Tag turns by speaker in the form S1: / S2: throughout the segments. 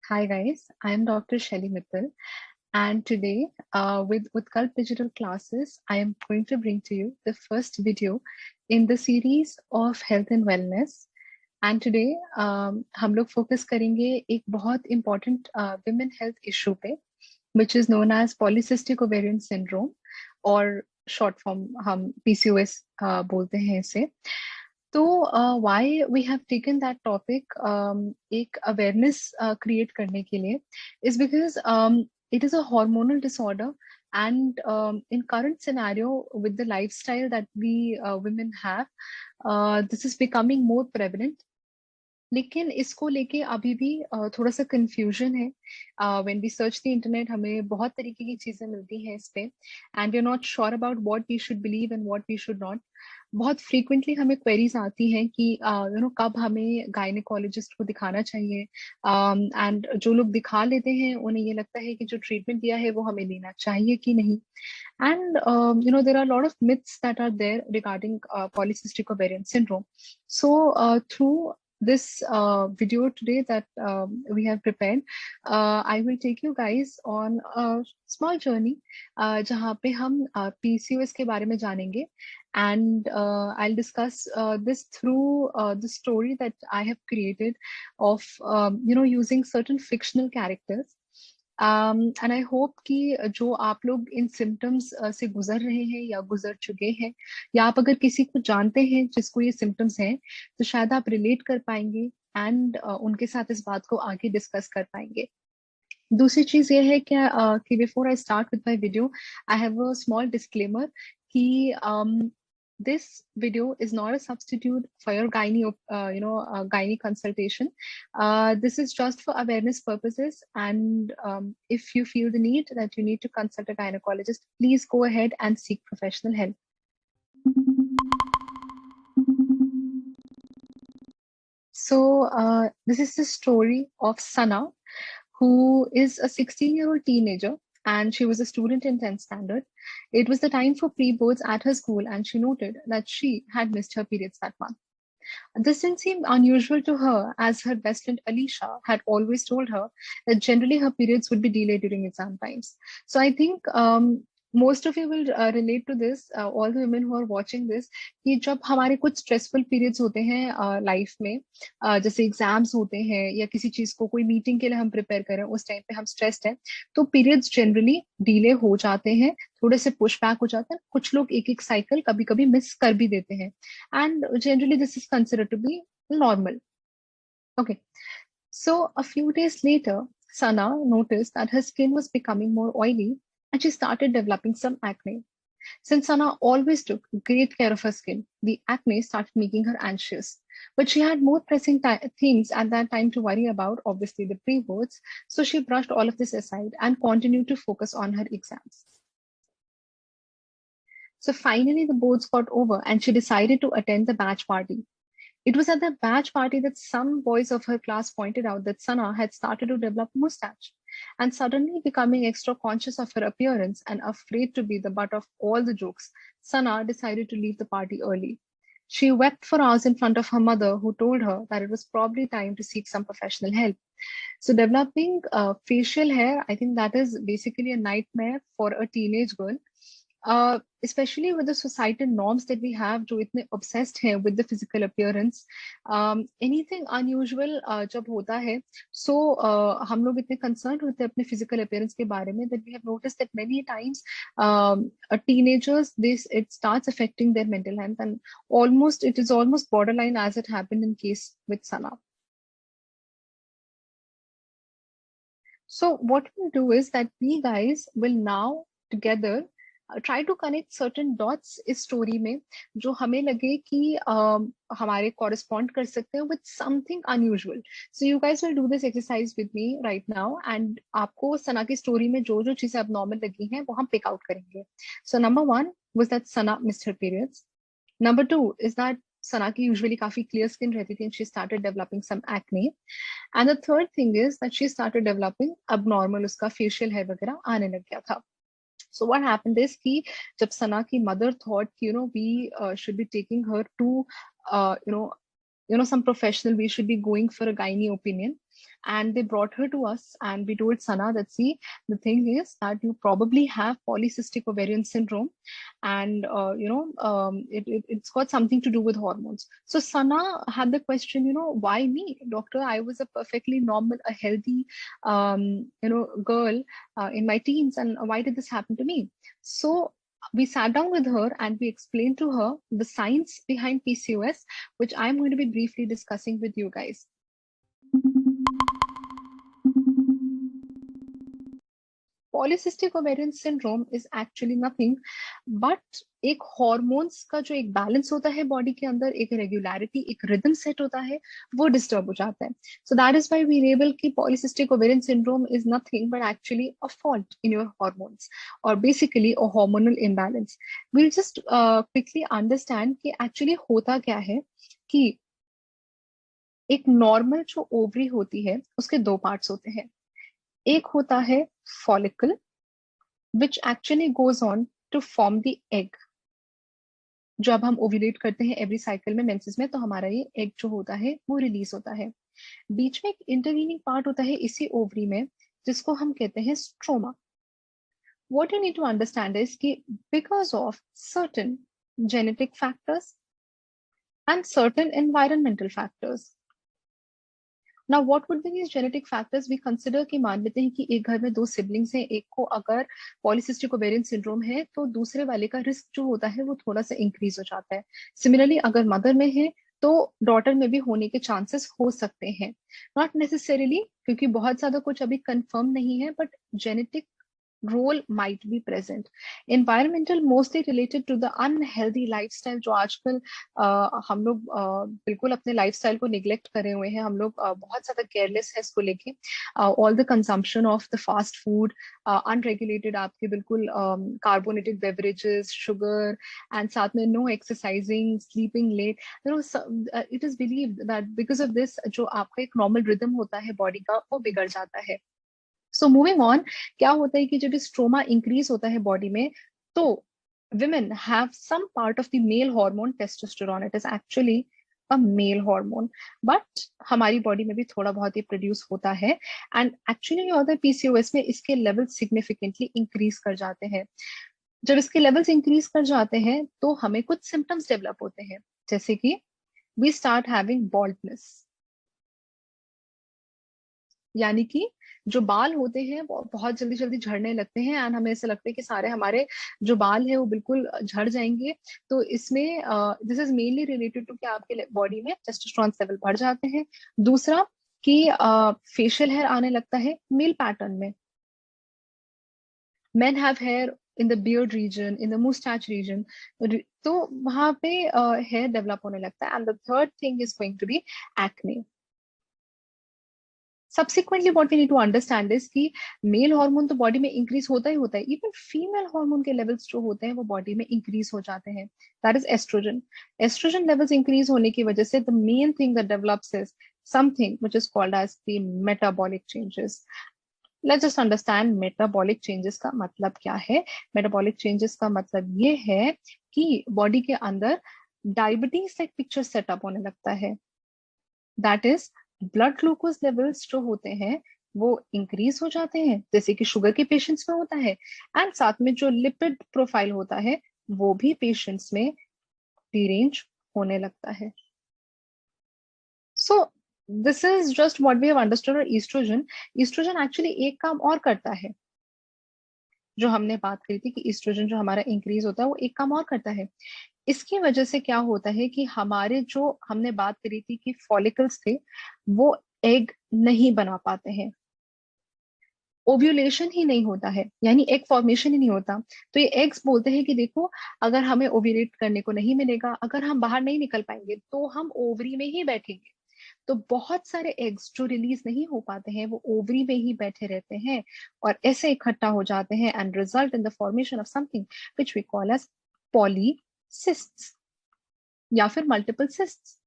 S1: Hi guys, I am Dr. Shelly Mittal, and today with Utkarsh Digital Classes, I am going to bring to you the first video in the series of health and wellness. And today हम लोग focus करेंगे एक बहुत important women health issue पे, which is known as polycystic ovarian syndrome, और short form हम PCOS बोलते हैं इसे. तो why we have taken that topic एक awareness create करने के लिए is because it is a hormonal disorder, and in current scenario with the lifestyle that we women have, this is becoming more prevalent. लेकिन इसको लेके अभी भी थोड़ा सा कंफ्यूजन है. When we search the internet हमें बहुत तरीके की चीजें मिलती हैं इस पे, and we are not sure about what we should believe and what we should not. बहुत फ्रीक्वेंटली हमें क्वेरीज आती हैं कि कब हमें गायनेकोलॉजिस्ट को दिखाना चाहिए, एंड जो लोग दिखा लेते हैं उन्हें ये लगता है कि जो ट्रीटमेंट दिया है वो हमें लेना चाहिए कि नहीं. And there are a lot of myths that are there regarding polycystic ovarian syndrome. So through this video today that we have prepared, I will take you guys on a small journey जहाँ पे हम PCOS के बारे में जानेंगे, and I'll discuss this through the story that I have created of using certain fictional characters. And I hope कि जो आप लोग इन सिम्टम्स से गुजर रहे हैं या गुजर चुके हैं, या आप अगर किसी को जानते हैं जिसको ये सिम्टम्स हैं, तो शायद आप रिलेट कर पाएंगे एंड उनके साथ इस बात को आगे डिस्कस कर पाएंगे. दूसरी चीज ये है कि before I start with my video, I have a small disclaimer कि this video is not a substitute for your gynae consultation. This is just for awareness purposes, and if you feel the need that you need to consult a gynecologist, please go ahead and seek professional help. So this is the story of Sana, who is a 16-year-old teenager, and she was a student in 10th standard. It was the time for pre-boards at her school, and she noted that she had missed her periods that month. This didn't seem unusual to her, as her best friend Alicia had always told her that generally her periods would be delayed during exam times. So I think most of you will relate to this, all the women who are watching this, कि जब हमारे कुछ stressful periods होते हैं life में, जैसे exams होते हैं या किसी चीज को कोई मीटिंग के लिए हम प्रिपेयर करें, उस टाइम पे हम स्ट्रेस्ड हैं, तो पीरियड्स जनरली डिले हो जाते हैं, थोड़े से पुश बैक हो जाते हैं. कुछ लोग एक एक साइकिल कभी कभी मिस कर भी देते हैं, and generally this is considered to be normal. Okay, so a few days later, Sana noticed that her skin was becoming more oily and she started developing some acne. Since Sana always took great care of her skin, the acne started making her anxious. But she had more pressing things at that time to worry about, obviously the pre-boards, so she brushed all of this aside and continued to focus on her exams. So finally, the boards got over and she decided to attend the batch party. It was at the batch party that some boys of her class pointed out that Sana had started to develop mustache. And suddenly becoming extra conscious of her appearance and afraid to be the butt of all the jokes, Sana decided to leave the party early. She wept for hours in front of her mother, who told her that it was probably time to seek some professional help. So developing facial hair, I think that is basically a nightmare for a teenage girl. Especially with the societal norms that we have, जो इतने obsessed हैं with the physical appearance. Anything unusual जब होता है, so हम लोग इतने concerned होते हैं अपने physical appearance के बारे में, that we have noticed that many times teenagers, it starts affecting their mental health, and it is almost borderline, as it happened in case with Sana. So what we'll do is that we guys will now together try to connect certain dots इस story में जो हमें लगे कि हमारे correspond कर सकते हैं with something unusual. So you guys will do this exercise with me right now, and आपको सना की स्टोरी में जो जो चीजें abnormal लगी हैं वो हम pick out करेंगे. So number 1 was that Sana missed her periods. Number 2 is that Sana की usually काफी clear skin रहती थी and she started developing some acne. And the third thing is that she started developing abnormal, उसका facial hair वगैरह आने लग गया था. So what happened is कि जब Sana की mother thought कि we should be taking her to some professional, we should be going for a gynae opinion. And they brought her to us, and we told Sana that, see, the thing is that you probably have polycystic ovarian syndrome, and it's got something to do with hormones. So Sana had the question, why me, doctor? I was a perfectly normal, a healthy, girl in my teens, and why did this happen to me? So we sat down with her and we explained to her the science behind PCOS, which I'm going to be briefly discussing with you guys. Polycystic ovarian syndrome is actually nothing but एक hormones का जो एक balance होता है body के अंदर, एक regularity, एक रिदम सेट होता है, वो डिस्टर्ब हो जाता है. So that is why we label कि polycystic ovarian syndrome is nothing but actually a fault in your hormones, और basically a hormonal imbalance. Will just quickly understand कि एक्चुअली होता क्या है. कि एक नॉर्मल जो ओवरी होती है उसके दो पार्ट्स होते हैं. एक होता है follicle, which actually goes on to form the egg. जब हम ओव्यूलेट करते हैं एवरी साइकिल में, मेंसेस में, तो हमारा ये एग जो होता है वो रिलीज होता है. बीच में एक इंटरवीनिंग पार्ट होता है इसी ओवरी में, जिसको हम कहते हैं stroma. What you need to understand is कि because of certain genetic factors and certain environmental factors. Now, what would be these genetic factors? We consider कि मान लेते हैं कि एक घर में दो सिबलिंग्स हैं, एक को अगर पॉलीसिस्टिक ओवेरियन सिंड्रोम है तो दूसरे वाले का रिस्क जो होता है वो थोड़ा सा इंक्रीज हो जाता है. सिमिलरली अगर मदर में है तो डॉटर में भी होने के चांसेस हो सकते हैं. नॉट नेसेसरीली, क्योंकि बहुत ज्यादा कुछ अभी कंफर्म नहीं है, but genetic role might be present. Environmental mostly related to the unhealthy lifestyle जो आजकल हम लोग बिल्कुल अपने लाइफस्टाइल को निग्लेक्ट करे हुए हैं. हम लोग बहुत ज्यादा केयरलेस है इसको लेके. All the consumption of the fast food, unregulated आपके बिल्कुल कार्बोनेटेड बेवरेजेस, शुगर, एंड साथ में no exercising, sleeping late. It is believed that because of this जो आपका एक नॉर्मल रिदम होता है बॉडी का वो बिगड़ जाता है. सो मूविंग ऑन, क्या होता है कि जब स्ट्रोमा इंक्रीज होता है बॉडी में, तो women have some part of the male hormone testosterone. It is actually a male hormone, but हमारी बॉडी में भी थोड़ा बहुत ये प्रोड्यूस होता है. एंड एक्चुअली होता पीसीओएस में इसके लेवल सिग्निफिकेंटली इंक्रीज कर जाते हैं. जब इसके लेवल्स इंक्रीज कर जाते हैं तो हमें कुछ सिम्टम्स डेवलप होते हैं, जैसे कि वी स्टार्ट हैविंग बॉल्डनेस, यानी कि जो बाल होते हैं वो बहुत जल्दी जल्दी झड़ने लगते हैं, एंड हमें ऐसा लगता है कि सारे हमारे जो बाल है वो बिल्कुल झड़ जाएंगे. तो इसमें this is mainly related to कि आपके बॉडी में टेस्टोस्टेरोन लेवल बढ़ जाते हैं. दूसरा कि फेशियल हेयर आने लगता है मेल पैटर्न में. Men have hair in the beard region, in the moustache region, तो वहां पे हेयर डेवलप होने लगता है. And the third thing is going to be acne. Subsequently what we need to understand is कि male hormone तो body में increase होता ही होता है, इवन फीमेल हार्मोन के लेवल्स जो होते हैं वो बॉडी में इंक्रीज हो जाते हैं. That is estrogen. Estrogen levels increase होने की वजह से the main thing that develops is something which is called as the metabolic changes. Let's just understand metabolic changes का मतलब क्या है. मेटाबॉलिक चेंजेस का मतलब ये है कि बॉडी के अंदर डायबिटीज लाइक पिक्चर सेटअप होने लगता है. That is blood glucose levels जो होते हैं वो इंक्रीज हो जाते हैं, जैसे कि शुगर के पेशेंट्स में होता है. एंड साथ में जो लिपिड प्रोफाइल होता है वो भी पेशेंट्स में डिरेंज होने लगता है. So this is just what we have understood. Estrogen, estrogen actually एक काम और करता है. जो हमने बात करी थी कि ईस्ट्रोजन जो हमारा इंक्रीज होता है वो एक काम और करता है. इसकी वजह से क्या होता है कि हमारे जो हमने बात करी थी कि फॉलिकल्स थे वो एग नहीं बना पाते हैं, ओव्यूलेशन ही नहीं होता है, यानी एग फॉर्मेशन ही नहीं होता. तो ये एग्स बोलते हैं कि देखो, अगर हमें ओव्यूलेट करने को नहीं मिलेगा, अगर हम बाहर नहीं निकल पाएंगे तो हम ओवरी में ही बैठेंगे. तो बहुत सारे एग्स जो रिलीज नहीं हो पाते हैं वो ओवरी में ही बैठे रहते हैं और ऐसे इकट्ठा हो जाते हैं and result in the formation of something which we call as polycysts या फिर मल्टीपल सिस्ट्स.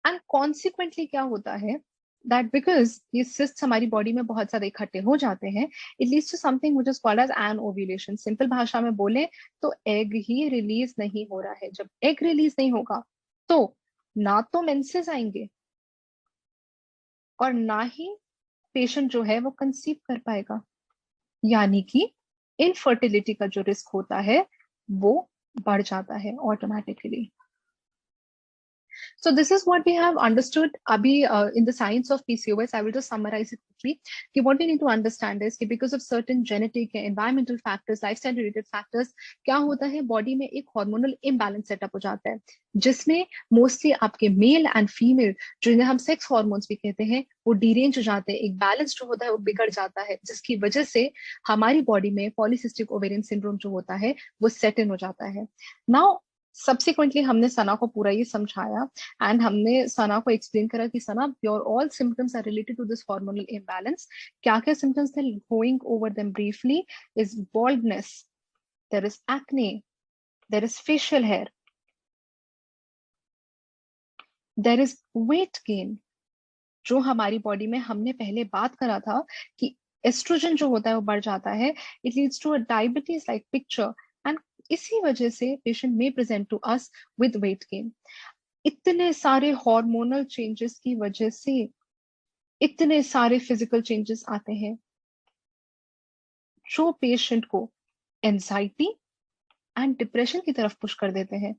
S1: एंड कॉन्सिक्वेंटली क्या होता है दैट बिकॉज ये सिस्ट्स हमारी बॉडी में बहुत ज्यादा इकट्ठे हो जाते हैं, it leads to something which is called as anovulation. Simple भाषा में बोले तो एग ही रिलीज नहीं हो रहा है. जब एग रिलीज नहीं होगा तो ना तो मेंसेस आएंगे और ना ही पेशेंट जो है वो कंसीव कर पाएगा, यानी कि इनफर्टिलिटी का जो रिस्क होता है वो बढ़ जाता है automatically. So this is what we have understood abhi in the science of PCOS. I will just summarize it quickly. कि what we need to understand is कि because of certain genetic and environmental factors, lifestyle related factors, क्या होता है body में एक hormonal imbalance setup हो जाता है, जिसमें मोस्टली आपके मेल एंड फीमेल जिन्हें हम सेक्स हार्मोन्स भी कहते हैं वो डिरेंज हो जाते हैं, एक बैलेंस जो होता है वो बिगड़ जाता है, जिसकी वजह से हमारी बॉडी में पॉलीसिस्टिक ओवेरियन सिंड्रोम जो होता है वो सेट इन हो जाता है। नाउ सब्सिक्वेंटली हमने सना को पूरा ये समझाया एंड हमने सना को एक्सप्लेन करा कि Sana your all symptoms are related to this hormonal imbalance. क्या क्या सिम्टम्स थे, going over them briefly, is baldness, there is acne, there is facial hair, there is weight gain. जो हमारी बॉडी में हमने पहले बात करा था कि एस्ट्रोजन जो होता है वो बढ़ जाता है, it leads to a diabetes like picture, and इसी वजह से पेशेंट में present to us with weight gain. इतने सारे हार्मोनल चेंजेस की वजह से इतने सारे फिजिकल चेंजेस आते हैं जो पेशेंट को एंजाइटी एंड डिप्रेशन की तरफ पुश कर देते हैं।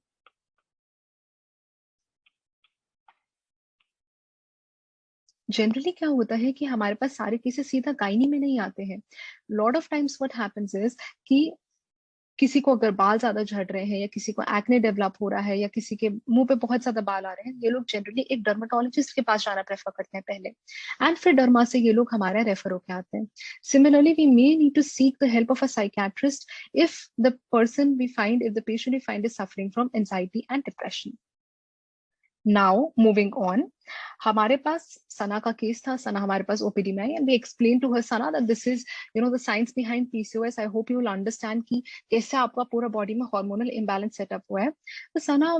S1: जनरली क्या होता है कि हमारे पास सारे केसेस सीधा गायनी में नहीं आते हैं। Lot of times what happens is कि किसी को अगर बाल ज्यादा झड़ रहे हैं या किसी को एक्ने डेवलप हो रहा है या किसी के मुंह पे बहुत ज्यादा बाल आ रहे हैं, ये लोग जनरली एक डर्माटोलॉजिस्ट के पास जाना प्रेफर करते हैं पहले, एंड फिर डर्मा से ये लोग हमारे रेफर होके आते हैं। Similarly we may need to seek the help of a psychiatrist if the person we find, if the patient we find is suffering from anxiety and depression. Now moving on, हमारे पास सना का case था। सना हमारे पास OPD में आई and we explain to her Sana that this is the science behind PCOS. I hope you will understand कि कैसे आपका पूरा बॉडी में हार्मोनल इम्बैलेंस सेटअप हुआ है। तो Sana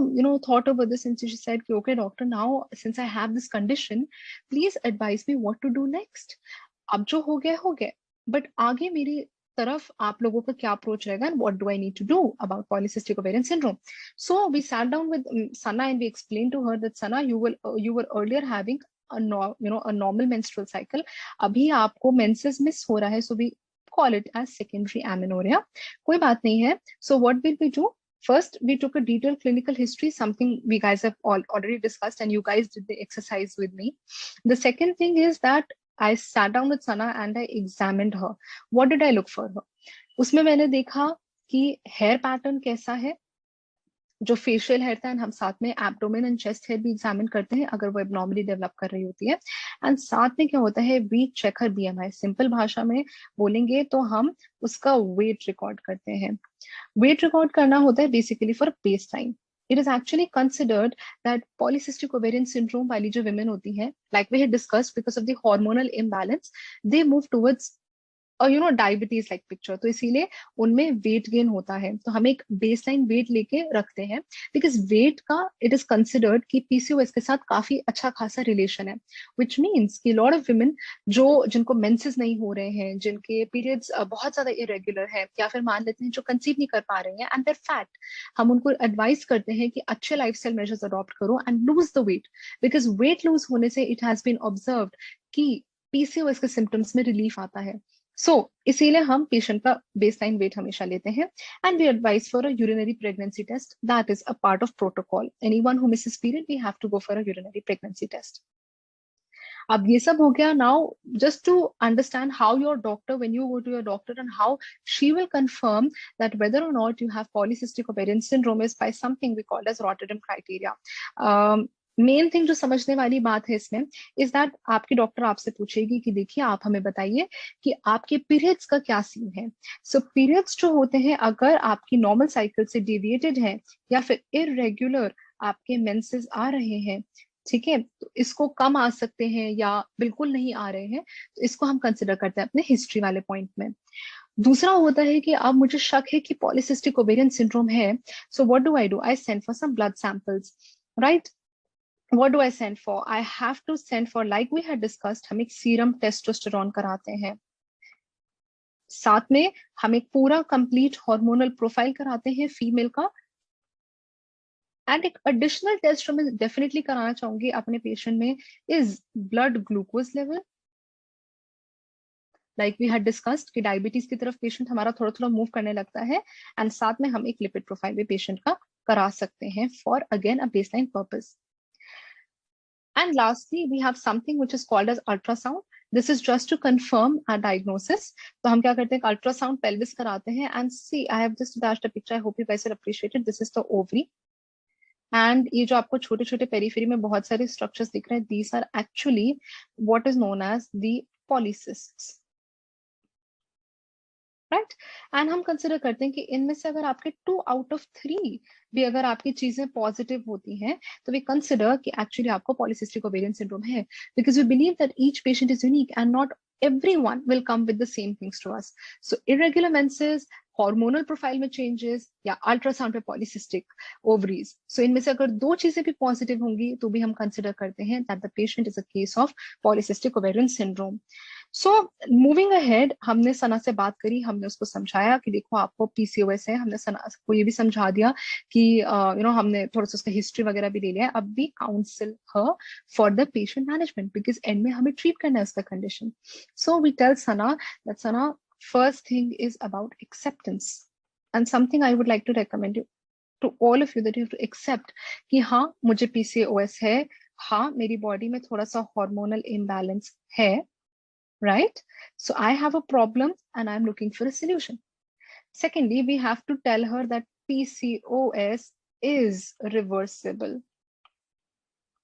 S1: thought over this and she said कि okay doctor, now since I have this condition, please advise me what to do next. अब जो हो गया, बट आगे मेरी तरफ आप लोगों का क्या अप्रोच रहेगा and what do I need to do about polycystic ovarian syndrome. So we sat down with Sana and we explained to her that Sana, you were earlier having a normal menstrual cycle. अभी आपको menses miss हो रहा है, so we call it as secondary amenorrhea. कोई बात नहीं है. So what will we do? First, we took a detailed clinical history, something we guys have already discussed, and you guys did the exercise with me. The second thing is that I sat down with Sana and I examined her. What did I look for her? उसमें मैंने देखा कि hair pattern कैसा है, जो facial hair था, and हम साथ में एब्डोमेन एंड चेस्ट हेयर भी एग्जामिन करते हैं अगर वो एबनॉर्मली डेवलप कर रही होती है। एंड साथ में क्या होता है, we check her BMI. Simple भाषा में बोलेंगे तो हम उसका वेट रिकॉर्ड करते हैं। वेट रिकॉर्ड करना होता है basically for base time. It is actually considered that polycystic ovarian syndrome वाली जो विमेन होती है, like we had discussed, because of the hormonal imbalance they move towards और डायबिटीज लाइक पिक्चर, तो इसीलिए उनमें वेट गेन होता है। तो हम एक बेसलाइन वेट लेके रखते हैं, बिकॉज वेट का इट इज कंसिडर्ड कि पीसीओएस के साथ काफी अच्छा खासा रिलेशन है, विच मीन्स कि लॉट ऑफ विमेन जिनको मेंसेस नहीं हो रहे हैं, जिनके पीरियड्स बहुत ज्यादा इरेगुलर है, या फिर मान लेते हैं जो कंसीव नहीं कर पा रहे हैं एंड देयर फैट, हम उनको एडवाइस करते हैं कि अच्छे लाइफस्टाइल मेजर्स अडॉप्ट करो and lose the weight, because weight lose होने से इट हैज बीन ऑब्जर्व्ड कि पीसीओएस के सिम्टम्स में रिलीफ आता है। इसीलिए हम पेशेंट का बेसलाइन वेट हमेशा लेते हैं and we advise for a urinary pregnancy test, that is a part of protocol. Anyone who misses period, we have to go for a urinary pregnancy test. अब ये सब हो गया। Now just to understand how your doctor, when you go to your doctor and how she will confirm that whether or not you have polycystic ovarian syndrome is by something we called as Rotterdam criteria. Main thing जो समझने वाली बात है इसमें is that आपकी doctor आपसे पूछेगी कि देखिए आप हमें बताइए कि आपके पीरियड्स का क्या सीन है। सो पीरियड्स जो होते हैं, अगर आपकी नॉर्मल साइकिल से डेविएटेड है या फिर इरेगुलर आपके मेंसेस आ रहे हैं, ठीक है, तो इसको कम आ सकते हैं या बिल्कुल नहीं आ रहे हैं, तो इसको हम कंसिडर करते हैं अपने हिस्ट्री वाले पॉइंट में। दूसरा होता है कि अब मुझे शक है कि पॉलीसिस्टिक ओवेरियन सिंड्रोम है, so what do I do, I send for some blood samples, right. What do I send for? I have to send for, like we had discussed, हम एक सीरम टेस्टोस्टेरोन कराते हैं, साथ में हम एक पूरा कंप्लीट हार्मोनल प्रोफाइल कराते हैं फीमेल का, एंड एक एडिशनल टेस्ट जो मैं डेफिनेटली कराना चाहूंगी अपने पेशेंट में is blood glucose level. Like we had discussed कि डायबिटीज की तरफ पेशेंट हमारा थोड़ा थोड़ा मूव करने लगता है, एंड साथ में हम एक लिपिड प्रोफाइल भी पेशेंट का करा सकते हैं for again a baseline purpose. And lastly, we have something which is called as ultrasound. This is just to confirm our diagnosis. तो हम क्या करते हैं, अल्ट्रासाउंड पेल्विस कराते हैं, and see, I have just attached a picture. I hope you guys will appreciate it. This is the ovary. And ये जो आपको छोटे छोटे पेरीफेरी में बहुत सारे स्ट्रक्चर्स दिख रहे हैं, these are actually what is known as the polycysts. Right, and हम कंसिडर करते हैं कि इनमें से अगर आपके 2 आउट ऑफ 3 भी अगर आपकी चीजें पॉजिटिव होती हैं, तो वी कंसिडर कि एक्चुअली आपको पॉलीसिस्टिक ओवेरियन सिंड्रोम है, because we believe that each patient is unique and not everyone will come with the same things to us. So irregular menses, hormonal profile में changes, या ultrasound पे polycystic ovaries, सो इनमें से अगर 2 चीजें भी positive होंगी तो भी हम कंसिडर करते हैं that the patient is a case of polycystic ovarian syndrome. So moving ahead, हमने सना से बात करी, हमने उसको समझाया कि देखो आपको पीसीओएस है, हमने सना को ये भी समझा दिया कि हमने थोड़ा सा उसका हिस्ट्री वगैरह भी ले लिया है। अब भी counsel her for the patient management, because end में हमें ट्रीट करना है उसका condition. So we tell Sana that Sana, first thing is about acceptance, and something I would like to recommend you to all of you, that you have to accept कि हाँ मुझे PCOS है, हाँ मेरी बॉडी में थोड़ा सा हार्मोनल इम्बैलेंस है, right? So I have a problem and I'm looking for a solution. Secondly, we have to tell her that PCOS is reversible.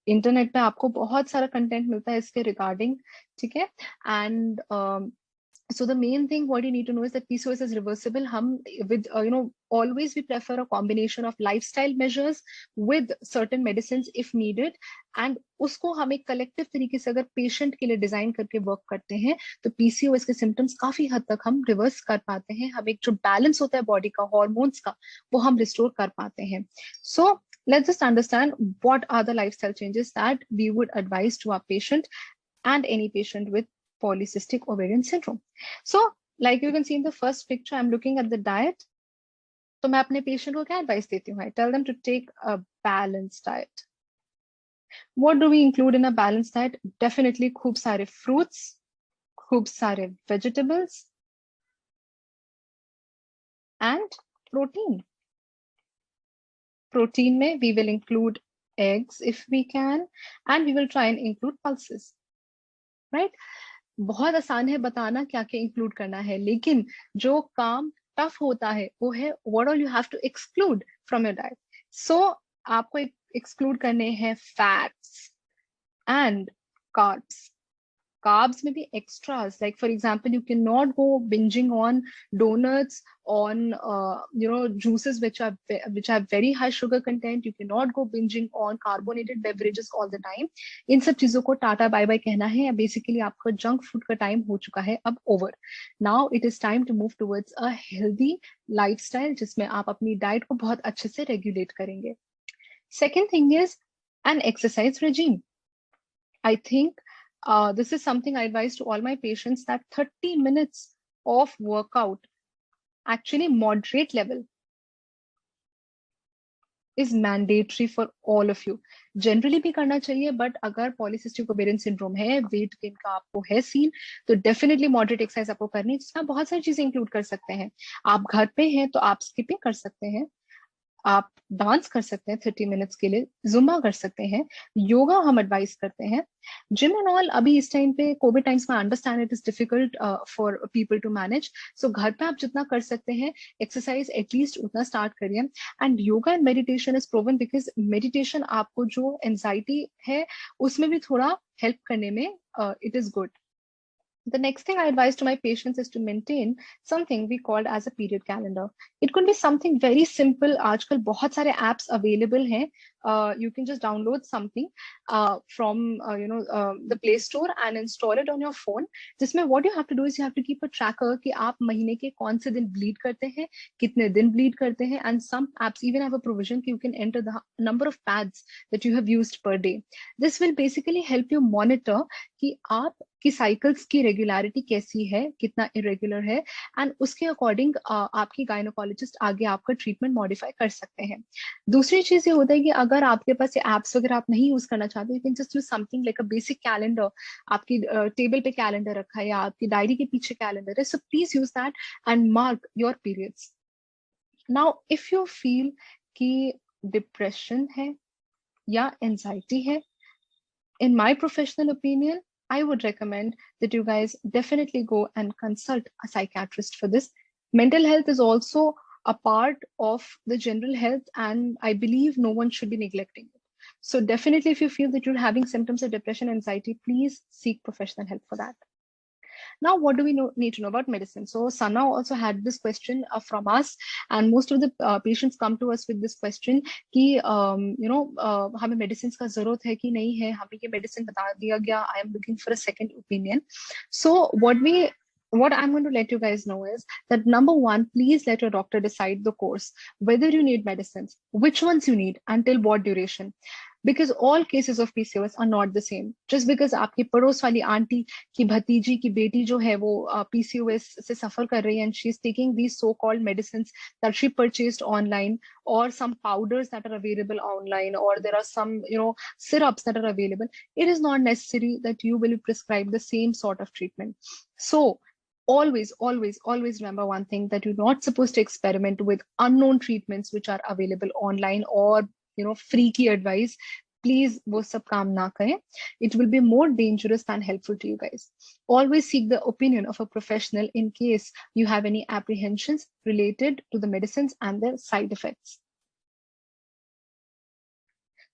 S1: Internet पे आपको बहुत सारा कंटेंट मिलता है इसके रिगार्डिंग, ठीक है, and so the main thing what you need to know is that PCOS is reversible. Hum with always we prefer a combination of lifestyle measures with certain medicines if needed, and उसको हम एक collective तरीके से अगर patient के लिए design करके work करते हैं तो PCOS के सिम्टम्स काफी हद तक हम रिवर्स कर पाते हैं। हम एक जो बैलेंस होता है बॉडी का हॉर्मोन्स का, वो हम रिस्टोर कर पाते हैं। सो let's just understand what are the lifestyle changes that we would advise to our patient and any patient with polycystic ovarian syndrome. So like you can see in the first picture, I'm looking at the diet. तो मैं अपने patient को क्या advice देती हूँ? I tell them to take a balanced diet. What do we include in a balanced diet? Definitely खूब सारे fruits, खूब सारे vegetables, and protein. Protein में we will include eggs if we can, and we will try and include pulses, right? बहुत आसान है बताना क्या क्या इंक्लूड करना है, लेकिन जो काम टफ होता है वो है what all you have to exclude from your diet. So आपको एक्सक्लूड करने हैं fats and carbs. Carbs may be extras, like for example you cannot go binging on donuts, on juices which have very high sugar content. You cannot go binging on carbonated beverages all the time. इन सब चीजों को tata bye bye कहना है। Basically आपका junk food का time हो चुका है अब over. Now it is time to move towards a healthy lifestyle जिसमें आप अपनी डाइट को बहुत अच्छे से रेगुलेट करेंगे। Second thing is an exercise regime. I think this is something I advise to all my patients, that 30 minutes of workout, actually moderate level, is mandatory for all of you. Generally भी करना चाहिए, but अगर polycystic ovarian syndrome है, weight gain का आपको है scene, तो definitely moderate exercise आपको करनी है, जिसमें बहुत सारी चीजें इंक्लूड कर सकते हैं। आप घर पे हैं तो आप स्किपिंग कर सकते हैं, आप डांस कर सकते हैं 30 मिनट्स के लिए, जुम्बा कर सकते हैं, योगा हम एडवाइस करते हैं, जिम एंड ऑल। अभी इस टाइम पे कोविड टाइम्स में understand it is difficult for people to manage, so घर पे आप जितना कर सकते हैं एक्सरसाइज एटलीस्ट उतना स्टार्ट करिए। And yoga and meditation is proven, because meditation आपको जो एंजाइटी है उसमें भी थोड़ा हेल्प करने में it is good. The next thing I advise to my patients is to maintain something we called as a period calendar. It could be something very simple. आजकल बहुत सारे apps available हैं. You can just download something from the Play Store and install it on your phone. जिसमें what you have to do is you have to keep a tracker कि आप महीने के कौन से दिन bleed करते हैं, कितने दिन bleed करते हैं, and some apps even have a provision कि you can enter the number of pads that you have used per day. This will basically help you monitor कि आप कि साइकिल्स की रेगुलरिटी कैसी है, कितना इरेगुलर है, एंड उसके अकॉर्डिंग आपकी गायनोकोलॉजिस्ट आगे आपका ट्रीटमेंट मॉडिफाई कर सकते हैं। दूसरी चीज ये होता है कि अगर आपके पास ये एप्स वगैरह आप नहीं यूज करना चाहते, you can just use something like a basic calendar. आपकी टेबल पे कैलेंडर रखा है या आपकी डायरी के पीछे कैलेंडर है, so please use that and mark your periods. Now if you feel कि डिप्रेशन है या एंजाइटी है, in my professional opinion, I would recommend that you guys definitely go and consult a psychiatrist for this. Mental health is also a part of the general health, and I believe no one should be neglecting it. So, definitely, if you feel that you're having symptoms of depression, anxiety, please seek professional help for that. Now, what do we need to know about medicine? So Sana also had this question from us, and most of the patients come to us with this question कि हमें medicines का जरूरत है कि नहीं है, हमें ये medicine बता दिया गया, I am looking for a second opinion. So what I'm going to let you guys know is that number one, please let your doctor decide the course, whether you need medicines, which ones you need, until what duration. Because all cases of PCOS are not the same. Just because आपकी पड़ोस वाली aunty की भतीजी की बेटी जो है वो PCOS से सफर कर रही है and she's taking these so-called medicines that she purchased online, or some powders that are available online, or there are some syrups that are available, it is not necessary that you will prescribe the same sort of treatment. So always remember one thing, that you're not supposed to experiment with unknown treatments which are available online, or freaky advice. Please वो सब काम ना करें. It will be more dangerous than helpful to you guys. Always seek the opinion of a professional in case you have any apprehensions related to the medicines and their side effects.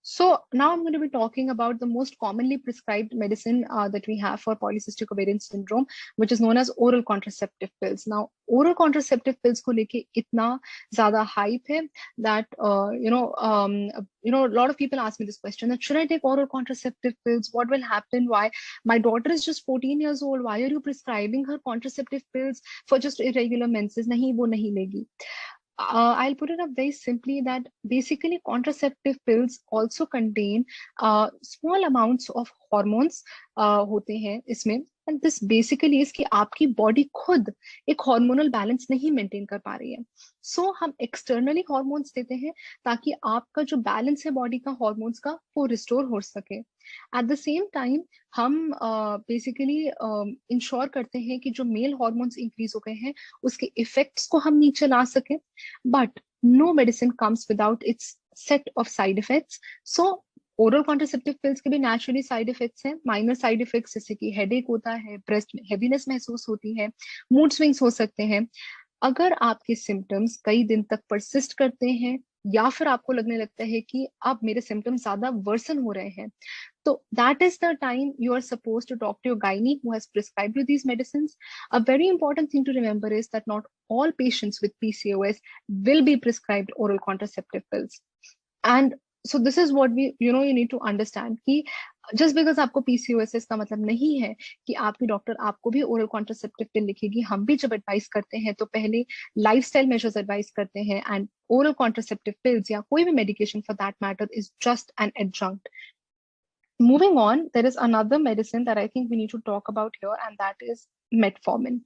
S1: So now I'm going to be talking about the most commonly prescribed medicine that we have for polycystic ovarian syndrome, which is known as oral contraceptive pills. Now, oral contraceptive pills को लेके इतना ज़्यादा hype है that a lot of people ask me this question, that should I take oral contraceptive pills? What will happen? Why? My daughter is just 14 years old. Why are you prescribing her contraceptive pills for just irregular menses? नहीं, वो नहीं लेगी. I'll put it up very simply that basically contraceptive pills also contain small amounts of hormones होते हैं इसमें, and this basically is कि आपकी body खुद एक हार्मोनल बैलेंस नहीं मेंटेन कर पा रही है. सो हम एक्सटर्नली हार्मोन्स देते हैं ताकि आपका जो बैलेंस है बॉडी का हार्मोन्स का वो रिस्टोर हो सके. एट द सेम टाइम हम बेसिकली इंश्योर करते हैं कि जो मेल हार्मोन्स इंक्रीज हो गए हैं उसके इफेक्ट्स को हम नीचे ला सके. But no medicine comes without its set of side effects. So oral contraceptive pills के भी नेचुरली साइड इफेक्ट्स हैं, माइनर साइड इफेक्ट्स जैसे कि हेडेक होता है, ब्रेस्ट में हेवीनेस महसूस होती है, मूड स्विंग्स हो सकते हैं. अगर आपके सिम्टम्स कई दिन तक परसिस्ट करते हैं या फिर आपको लगने लगता है कि अब मेरे सिम्टम्स ज्यादा वर्सन हो रहे हैं, so that is the time you are supposed to talk to your gynae who has prescribed you these medicines. A very important thing to remember is that not all patients with PCOS will be prescribed oral contraceptive pills. And so this is what you need to understand कि just because आपको PCOS है इसका मतलब नहीं है कि आपकी doctor आपको भी ओरल कॉन्ट्रासेप्टिव पिल लिखेगी. हम भी जब एडवाइस करते हैं तो पहले लाइफस्टाइल मेजर्स एडवाइस करते हैं, एंड ओरल कॉन्ट्रासेप्टिव पिल्स या कोई भी medication for that matter is just an adjunct. Moving on, there is another medicine that I think we need to talk about here, and that is metformin.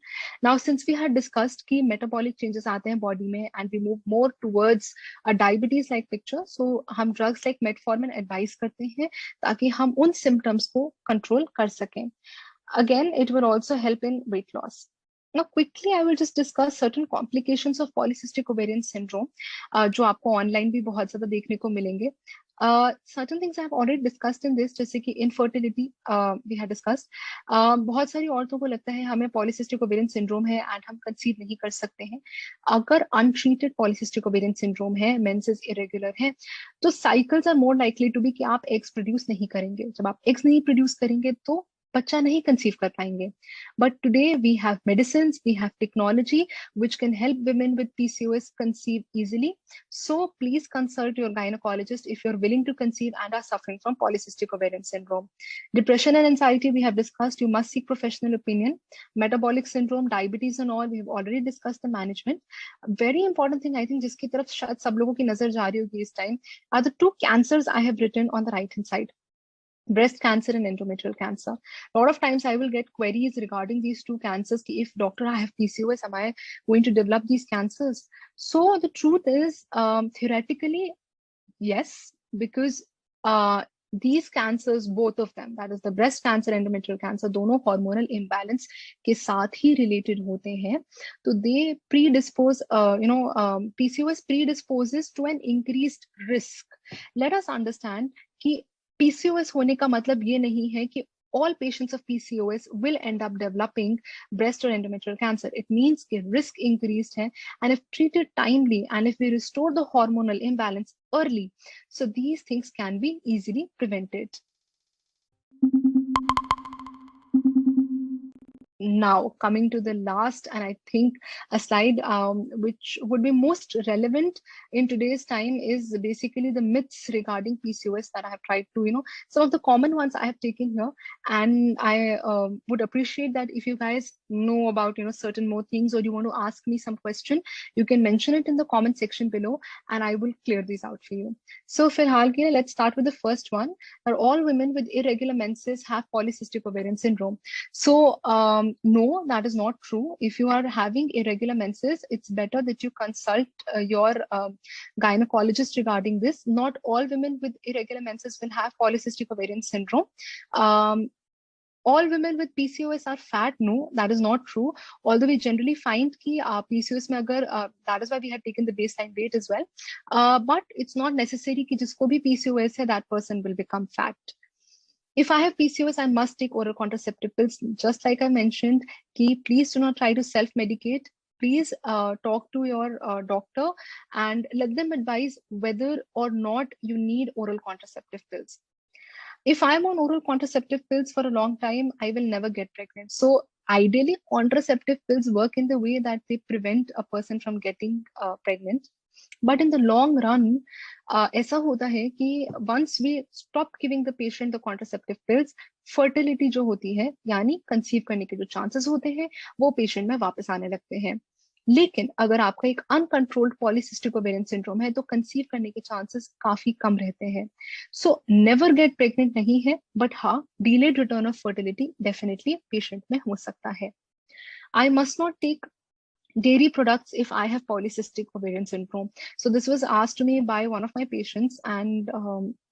S1: Now, since we had discussed कि metabolic changes आते हैं body में and we move more towards a diabetes-like picture, so हम drugs like metformin advise करते हैं ताकि हम उन symptoms को control कर सकें. Again, it will also help in weight loss. Now, quickly, I will just discuss certain complications of polycystic ovarian syndrome, जो आपको online भी बहुत ज़्यादा देखने को मिलेंगे. Certain things I have already discussed in this, जैसे कि infertility we had discussed. बहुत सारी औरतों को लगता है हमें polycystic ovarian syndrome है and हम conceive नहीं कर सकते हैं. अगर untreated polycystic ovarian syndrome है, menses irregular है, तो cycles are more likely to be कि आप eggs produce नहीं करेंगे. जब आप eggs नहीं produce करेंगे तो बच्चा नहीं कंसीव कर पाएंगे. But today we have medicines, we have technology which can help women with PCOS conceive easily. So please consult your gynecologist if you're willing to conceive and are suffering from polycystic ovarian syndrome. Depression and anxiety we have discussed, you must seek professional opinion. Metabolic syndrome, diabetes and all, we have already discussed the management. Very important thing I think जिसकी तरफ शायद सब लोगों की नजर जा रही होगी इस time, are the two cancers I have written on the right hand side. breast cancer and endometrial cancer. A lot of times I will get queries regarding these two cancers. If doctor, I have PCOS, am I going to develop these cancers? So the truth is, theoretically, yes, because these cancers, both of them, that is the breast cancer, endometrial cancer, दोनों hormonal imbalance के साथ ही related होते हैं. तो they predispose, PCOS predisposes to an increased risk. Let us understand कि PCOS होने का मतलब ये नहीं है कि all patients of PCOS will end up developing breast or endometrial cancer. It means कि risk increased है, and if treated timely and if we restore the hormonal imbalance early, so these things can be easily prevented. Now, coming to the last, and I think a slide which would be most relevant in today's time is basically the myths regarding PCOS that I have tried to, some of the common ones I have taken here. And I would appreciate that if you guys know about, certain more things, or you want to ask me some question, you can mention it in the comment section below and I will clear these out for you. So, Filhal ke, let's start with the first one, that all women with irregular menses have polycystic ovarian syndrome. So, no, that is not true. If you are having irregular menses, it's better that you consult your gynecologist regarding this. Not all women with irregular menses will have polycystic ovarian syndrome. All women with PCOS are fat. No, that is not true. Although we generally find कि PCOS में अगर that is why we had taken the baseline weight as well. But it's not necessary कि जिसको भी PCOS है, that person will become fat. If I have PCOS, I must take oral contraceptive pills. Just like I mentioned, please do not try to self-medicate. Please talk to your doctor and let them advise whether or not you need oral contraceptive pills. If I'm on oral contraceptive pills for a long time, I will never get pregnant. So ideally, contraceptive pills work in the way that they prevent a person from getting pregnant. But in the long run, ऐसा होता है कि once we stop giving the patient the contraceptive pills, fertility जो होती है, यानी conceive करने के जो chances होते हैं, वो patient में वापस आने लगते हैं. लेकिन अगर आपका एक अनकंट्रोल्ड पॉलीसिस्टिक ओवेरियन सिंड्रोम है, तो कंसीव करने के चांसेस काफी कम रहते हैं. सो नेवर गेट प्रेग्नेंट नहीं है, बट हाँ, delayed return of fertility definitely patient में हो सकता है. I must not take dairy products if I have polycystic ovarian syndrome. So this was asked to me by one of my patients, and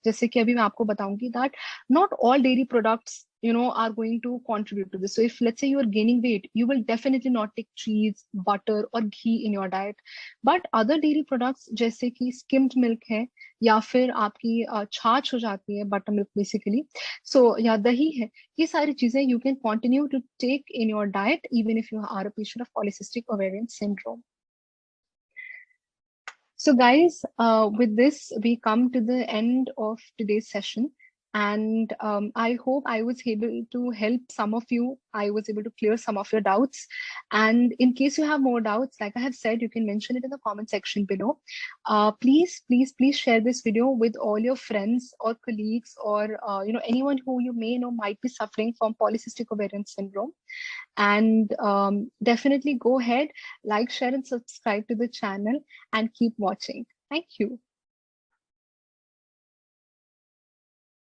S1: जैसे कि अभी मैं आपको बताऊंगी that not all dairy products are going to contribute to this. So if let's say you are gaining weight, you will definitely not take cheese, butter or ghee in your diet. But other dairy products जैसे कि skimmed milk है, या फिर आपकी छाछ हो जाती है, बटर मिल्क बेसिकली, सो या दही है, ये सारी चीजें you can continue to take in your diet even if you are a patient of polycystic ovarian syndrome. So guys, with this, we come to the end of today's session. And I hope I was able to help some of you. I was able to clear some of your doubts. And in case you have more doubts, like I have said, you can mention it in the comment section below. Please share this video with all your friends or colleagues, or anyone who you may know might be suffering from polycystic ovarian syndrome. And definitely go ahead, like, share, and subscribe to the channel and keep watching. Thank you.